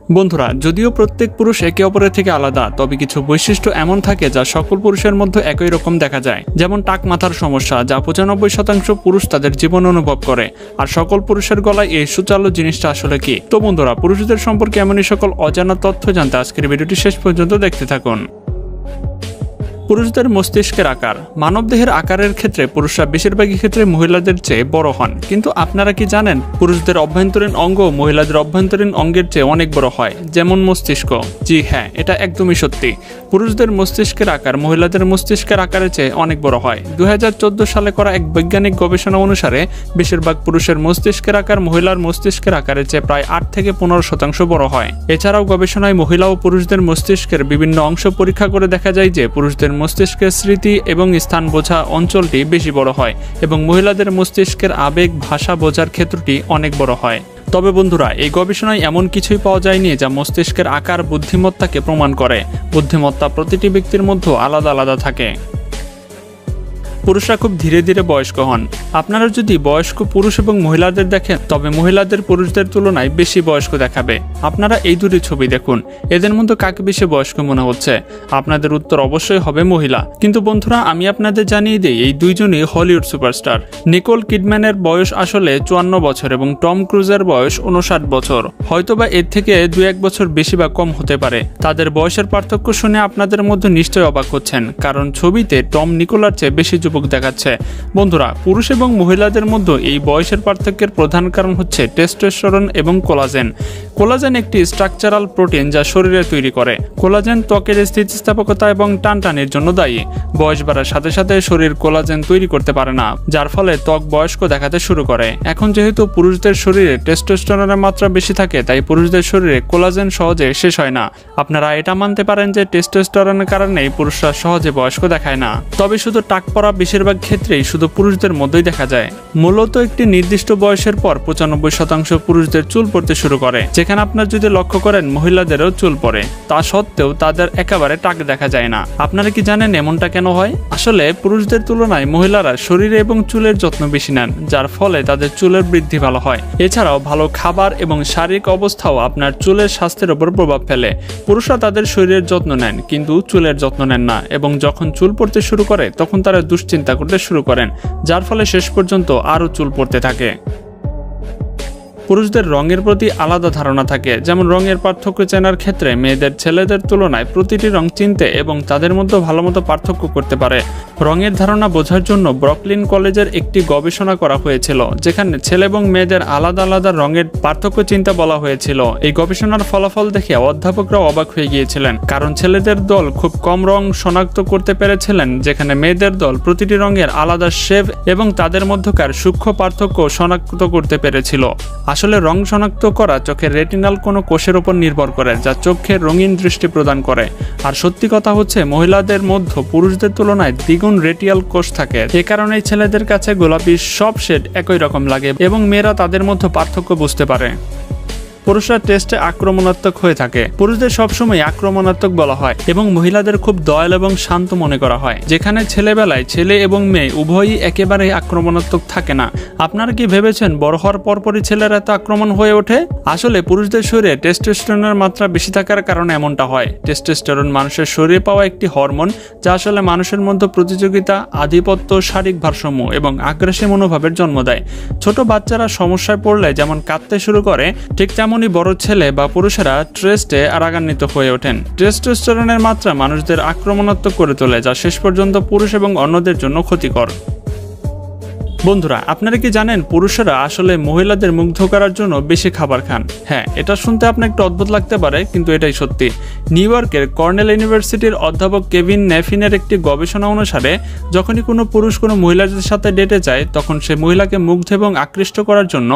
বন্ধুরা, যদিও প্রত্যেক পুরুষ একে অপরের থেকে আলাদা, তবে কিছু বৈশিষ্ট্য এমন থাকে যা সকল পুরুষের মধ্যে একই রকম দেখা যায়। যেমন টাক মাথার সমস্যা, যা 95% পুরুষ তাদের জীবন অনুভব করে। আর সকল পুরুষের গলায় এই সুচালো জিনিসটা আসলে কি? তো বন্ধুরা, পুরুষদের সম্পর্কে এমনই সকল অজানা তথ্য জানতে আজকের ভিডিওটি শেষ পর্যন্ত দেখতে থাকুন। পুরুষদের মস্তিষ্কের আকার। মানবদেহের আকারের ক্ষেত্রে পুরুষরা বেশিরভাগই ক্ষেত্রে মহিলাদের চেয়ে বড় হন, কিন্তু আপনারা কি জানেন পুরুষদের অভ্যন্তরীণ অঙ্গ মহিলাদের অভ্যন্তরীণ অঙ্গের চেয়ে অনেক বড় হয়, যেমন মস্তিষ্ক। জি হ্যাঁ, এটা একদমই সত্যি। পুরুষদের মস্তিষ্কের আকার মহিলাদের মস্তিষ্কের আকারের চেয়ে অনেক বড় হয়। 2014 সালে করা এক বৈজ্ঞানিক গবেষণা অনুসারে বেশিরভাগ পুরুষের মস্তিষ্কের আকার মহিলার মস্তিষ্কের আকারের চেয়ে প্রায় 8 থেকে 15% বড় হয়। এছাড়াও গবেষণায় মহিলা ও পুরুষদের মস্তিষ্কের বিভিন্ন অংশ পরীক্ষা করে দেখা যায় যে পুরুষদের মস্তিষ্কের স্মৃতি এবং স্থান বোঝা অঞ্চলটি বেশি বড় হয় এবং মহিলাদের মস্তিষ্কের আবেগ ভাষা বোঝার ক্ষেত্রটি অনেক বড় হয়। তবে বন্ধুরা, এই গবেষণায় এমন কিছুই পাওয়া যায়নি যা মস্তিষ্কের আকার বুদ্ধিমত্তাকে প্রমাণ করে। বুদ্ধিমত্তা প্রতিটি ব্যক্তির মধ্যে আলাদা আলাদা থাকে। পুরুষরা খুব ধীরে ধীরে বয়স্ক হন। আপনারা যদি বয়স্ক পুরুষ এবং মহিলাদের দেখেন, তবে মহিলাদের পুরুষদের তুলনায় বেশি বয়স্ক দেখাবে। আপনারা এই দুটি ছবি দেখুন, এদের মধ্যে কাকে বেশি বয়স্ক মনে হচ্ছে? আপনাদের উত্তর অবশ্যই হবে মহিলা। কিন্তু বন্ধুরা, আমি আপনাদের জানিয়ে দিই, এই দুইজনই হলিউড সুপারস্টার। নিকোল কিডম্যানের বয়স আসলে 54 বছর এবং টম ক্রুজের বয়স 59 বছর। হয়তোবা এর থেকে 2-1 বছর বেশি বা কম হতে পারে। তাদের বয়সের পার্থক্য শুনে আপনাদের মধ্যে নিশ্চয়ই অবাক হচ্ছেন, কারণ ছবিতে টম নিকোলার চেয়ে বেশি দেখাচ্ছে। বন্ধুরা, পুরুষ এবং মহিলাদের মধ্যে এই বয়সের পার্থক্যের প্রধান কারণ হচ্ছে টেস্টোস্টেরন এবং কোলাজেন। কোলাজেন একটি স্ট্রাকচারাল প্রোটিন যা শরীরে তৈরি করে। কোলাজেন ত্বকের স্থিতিস্থাপকতা এবং টানটানির জন্য দায়ী। বয়স বাড়ার সাথে সাথে শরীর কোলাজেন তৈরি করতে পারে না, যার ফলে ত্বক বয়স্ক দেখাতে শুরু করে। এখন যেহেতু পুরুষদের শরীরে টেস্টোস্টেরনের মাত্রা বেশি থাকে, তাই পুরুষদের শরীরে কোলাজেন সহজে শেষ হয় না। আপনারা এটা মানতে পারেন যে টেস্টোস্টেরনের কারণেই পুরুষরা সহজে বয়স্ক দেখায় না। তবে শুধু টাক পড়া বেশিরভাগ ক্ষেত্রেই শুধু পুরুষদের মধ্যেই দেখা যায়। মূলত একটি নির্দিষ্ট বয়সের পর 95% পুরুষদের চুল পড়তে শুরু করে। যেখানে আপনার যদি লক্ষ্য করেন মহিলাদেরও চুল পড়ে, তা সত্ত্বেও তাদের একেবারে টাক দেখা যায় না। আপনারা কি জানেন এমনটা কেন হয়? আসলে পুরুষদের তুলনায় মহিলারা শরীরে এবং চুলের যত্ন বেশি নেন, যার ফলে তাদের চুলের বৃদ্ধি ভালো হয়। এছাড়াও ভালো খাবার এবং শারীরিক অবস্থাও আপনার চুলের স্বাস্থ্যের উপর প্রভাব ফেলে। পুরুষরা তাদের শরীরের যত্ন নেন কিন্তু চুলের যত্ন নেন না, এবং যখন চুল পড়তে শুরু করে তখন তারা দুশ্চিন্তা করতে শুরু করেন, যার ফলে শেষ পর্যন্ত আরও চুল পড়তে থাকে। পুরুষদের রঙের প্রতি আলাদা ধারণা থাকে। যেমন রঙের পার্থক্য চেনার ক্ষেত্রে মেয়েদের ছেলেদের তুলনায় প্রতিটি রং চিনতে এবং তাদের মধ্যে ভালোমতো পার্থক্য করতে পারে। রঙের ধারণা বোঝার জন্য ব্রুকলিন কলেজের একটি গবেষণা করা হয়েছিল, যেখানে ছেলে এবং মেয়েদের আলাদা আলাদা রঙের পার্থক্য চিনতে বলা হয়েছিল। এই গবেষণার ফলাফল দেখে অধ্যাপকরা অবাক হয়ে গিয়েছিলেন, কারণ ছেলেদের দল খুব কম রং শনাক্ত করতে পেরেছিলেন, যেখানে মেয়েদের দল প্রতিটি রঙের আলাদা শেড এবং তাদের মধ্যকার সূক্ষ্ম পার্থক্য শনাক্ত করতে পেরেছিল। আসলে রং শনাক্ত করা চোখের রেটিনাল কোনো কোষের উপর নির্ভর করে, যা চোখের রঙিন দৃষ্টি প্রদান করে। আর সত্যি কথা হচ্ছে, মহিলাদের মধ্যে পুরুষদের তুলনায় দ্বিগুণ রেটিয়াল কোষ থাকে। এ কারণেই ছেলেদের কাছে গোলাপি সব শেড একই রকম লাগে এবং মেয়েরা তাদের মধ্যে পার্থক্য বুঝতে পারে। পুরুষরা টেস্টে আক্রমণাত্মক হয়ে থাকে। পুরুষদের সবসময় আক্রমণাত্মক বলা হয় এবং মহিলাদের খুব দয়াল এবং শান্ত মনে করা হয়, যেখানে ছেলেবেলায় ছেলে এবং মেয়ে উভয়ই একেবারে আক্রমণাত্মক থাকে না। আপনারা কি ভেবেছেন বড় হওয়ার পরপরই ছেলেরা এত আক্রমণ হয়ে ওঠে? আসলে পুরুষদের শরীরে টেস্টোস্টেরনের মাত্রা বেশি থাকার কারণে এমনটা হয়। টেস্টোস্টেরন মানুষের শরীরে পাওয়া একটি হরমোন, যা আসলে মানুষের মধ্যে প্রতিযোগিতা, আধিপত্য, শারীরিক ভারসাম্য এবং আগ্রাসী মনোভাবের জন্ম দেয়। ছোট বাচ্চারা সমস্যায় পড়লে যেমন কাঁদতে শুরু করে, ঠিক তেমনই বড় ছেলে বা পুরুষেরা টেস্টে রাগান্বিত হয়ে ওঠেন। টেস্টোস্টেরনের মাত্রা মানুষদের আক্রমণাত্মক করে তোলে, যা শেষ পর্যন্ত পুরুষ এবং অন্যদের জন্য ক্ষতিকর। বন্ধুরা, আপনারা কি জানেন পুরুষেরা আসলে মহিলাদের মুগ্ধ করার জন্য বেশি খাবার খান? হ্যাঁ, এটা শুনতে আপনার একটু অদ্ভুত লাগতে পারে, কিন্তু এটাই সত্যি। নিউ ইয়র্কের কর্নেল ইউনিভার্সিটির অধ্যাপক কেভিন নেফিনের একটি গবেষণা অনুসারে যখনই কোনো পুরুষ কোনো মহিলাদের সাথে ডেটে যায়, তখন সে মহিলাকে মুগ্ধ এবং আকৃষ্ট করার জন্য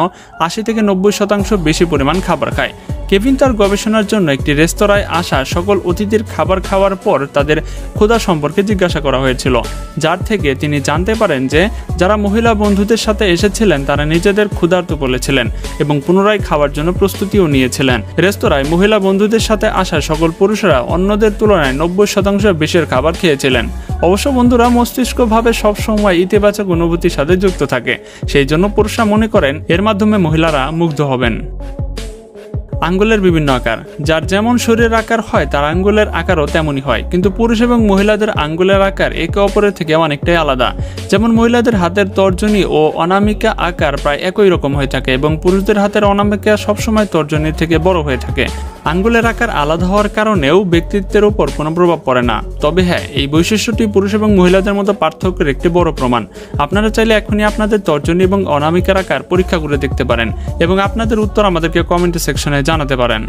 80 থেকে 90% বেশি পরিমাণ খাবার খায়। কেভিন তার গবেষণার জন্য একটি রেস্তোরাঁয় আসা সকল অতিথির খাবার খাওয়ার পর তাদের ক্ষুধা সম্পর্কে জিজ্ঞাসা করা হয়েছিল, যার থেকে তিনি জানতে পারেন যে যারা মহিলা বন্ধুদের সাথে এসেছিলেন তারা নিজেদের ক্ষুধার্ত বলেছিলেন এবং পুনরায় খাওয়ার জন্য প্রস্তুতিও নিয়েছিলেন। রেস্তোরাঁয় মহিলা বন্ধুদের সাথে আসা সকল পুরুষরা অন্যদের তুলনায় 90% বেশির খাবার খেয়েছিলেন। অবশ্য বন্ধুরা, মস্তিষ্কভাবে সবসময় ইতিবাচক অনুভূতির সাথে যুক্ত থাকে, সেই জন্য পুরুষরা মনে করেন এর মাধ্যমে মহিলারা মুগ্ধ হবেন। আঙ্গুলের বিভিন্ন আকার, যার যেমন শরীরের আকার হয় তার আঙ্গুলের আকারও তেমনই হয়, কিন্তু পুরুষ এবং মহিলাদের আঙ্গুলের আকার একে অপরের থেকে অনেকটাই আলাদা। যেমন মহিলাদের হাতের তর্জনী ও অনামিকা আকার প্রায় একই রকম হয়ে থাকে এবং পুরুষদের হাতের অনামিকা সবসময় তর্জনীর থেকে বড় হয়ে থাকে। আঙ্গুলের আকার আলাদা হওয়ার কারণেও ব্যক্তিত্বের উপর কোনো প্রভাব পড়ে না, তবে হ্যাঁ, এই বৈশিষ্ট্যটি পুরুষ এবং মহিলাদের মধ্যে পার্থক্যের একটি বড় প্রমাণ। আপনারা চাইলে এখনই আপনাদের তর্জনী এবং অনামিকার আকার পরীক্ষা করে দেখতে পারেন এবং আপনাদের উত্তর আমাদেরকে কমেন্ট সেকশনে জানাতে পারেন।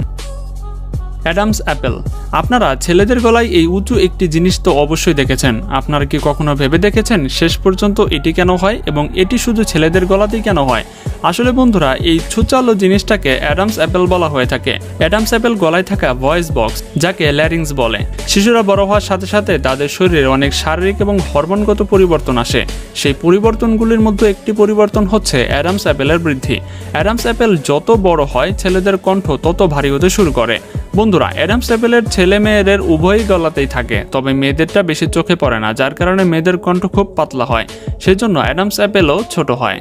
Adams Apple. আপনারা ছেলেদের গলায় এই উঁচু একটি জিনিস তো অবশ্যই দেখেছেন। আপনারা কি কখনো ভেবে দেখেছেন শেষ পর্যন্ত এটি কেন হয় এবং এটি শুধু ছেলেদের গলাতেই কেন হয়? আসলে বন্ধুরা, এই ছুচালো জিনিসটাকে অ্যাডামস অ্যাপেল বলা হয়ে থাকে। অ্যাডামস অ্যাপেল গলায় থাকা ভয়েস বক্স, যাকে ল্যারিংস বলে। শিশুরা বড় হওয়ার সাথে সাথে তাদের শরীরে অনেক শারীরিক এবং হরমোনগত পরিবর্তন আসে। সেই পরিবর্তনগুলির মধ্যে একটি পরিবর্তন হচ্ছে অ্যাডামস অ্যাপেলের বৃদ্ধি। অ্যাডামস অ্যাপেল যত বড় হয়, ছেলেদের কণ্ঠ তত ভারী হতে শুরু করে। বন্ধুরা, অ্যাডামস অ্যাপেলের ছেলে মেয়েদের উভয়ই গলাতেই থাকে, তবে মেয়েদেরটা বেশি চোখে পড়ে না, যার কারণে মেয়েদের কণ্ঠ খুব পাতলা হয়। সেজন্য অ্যাডামস অ্যাপেলও ছোট হয়।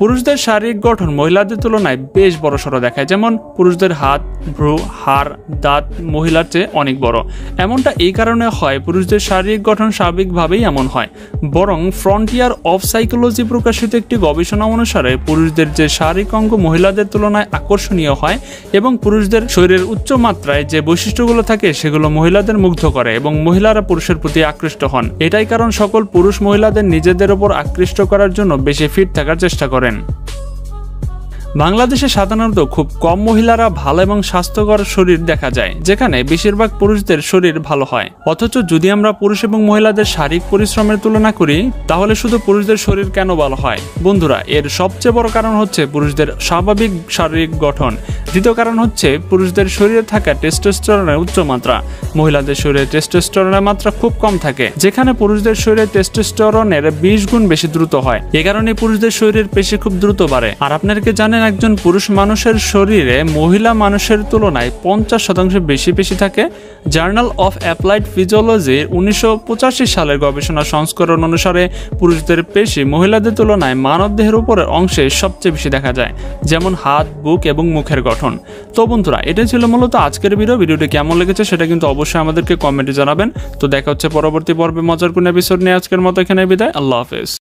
পুরুষদের শারীরিক গঠন মহিলাদের তুলনায় বেশ বড়সড় দেখায়। যেমন পুরুষদের হাত, ভ্রু, হাড়, দাঁত মহিলার চেয়ে অনেক বড়। এমনটা এই কারণে হয়, পুরুষদের শারীরিক গঠন স্বাভাবিকভাবেই এমন হয়। বরং ফ্রন্টিয়ার অফ সাইকোলজি প্রকাশিত একটি গবেষণা অনুসারে পুরুষদের যে শারীরিক অঙ্গ মহিলাদের তুলনায় আকর্ষণীয় হয় এবং পুরুষদের শরীরের উচ্চ মাত্রায় যে বৈশিষ্ট্যগুলো থাকে সেগুলো মহিলাদের মুগ্ধ করে এবং মহিলারা পুরুষের প্রতি আকৃষ্ট হন। এটাই কারণ সকল পুরুষ মহিলাদের নিজেদের ওপর আকৃষ্ট করার জন্য বেশি ফিট থাকার চেষ্টা করেন। বাংলাদেশে সাধারণত খুব কম মহিলারা ভালো এবং স্বাস্থ্যকর শরীর দেখা যায়, যেখানে বেশিরভাগ পুরুষদের শরীর ভালো হয়। অথচ যদি আমরা পুরুষ এবং মহিলাদের শারীরিক পরিশ্রমের তুলনা করি, তাহলে শুধু পুরুষদের শরীর কেন ভালো হয়? বন্ধুরা, এর সবচেয়ে বড় কারণ হচ্ছে পুরুষদের স্বাভাবিক শারীরিক গঠন। দ্বিতীয় কারণ হচ্ছে পুরুষদের শরীরে থাকা টেস্টোস্টেরনের উচ্চ মাত্রা। মহিলাদের শরীরে টেস্টোস্টেরনের মাত্রা খুব কম থাকে, যেখানে পুরুষদের শরীরে টেস্টোস্টেরনের 20 গুণ বেশি দ্রুত হয়। এ কারণে পুরুষদের শরীরের পেশি খুব দ্রুত বাড়ে। আর আপনারা কি জানেন, একজন পুরুষ মানুষের শরীরে মহিলা মানুষের তুলনায় 50% বেশি পেশি থাকে? জার্নাল অফ অ্যাপ্লাইড ফিজিওলজির 1985 সালের গবেষণা সংস্করণ অনুসারে পুরুষদের পেশি মহিলাদের তুলনায় মানবদেহের উপরের অংশে সবচেয়ে বেশি দেখা যায়, যেমন হাত, বুক এবং মুখের গঠন। তো বন্ধুরা, এটাই ছিল মূলত আজকের ভিডিওটি কেমন লেগেছে সেটা কিন্তু অবশ্যই আমাদেরকে কমেন্টে জানাবেন। তো দেখা হচ্ছে পরবর্তী পর্বে মজার কোন এপিসোড নিয়ে। আজকের মতো এখানে বিদায়। আল্লাহ হাফেজ।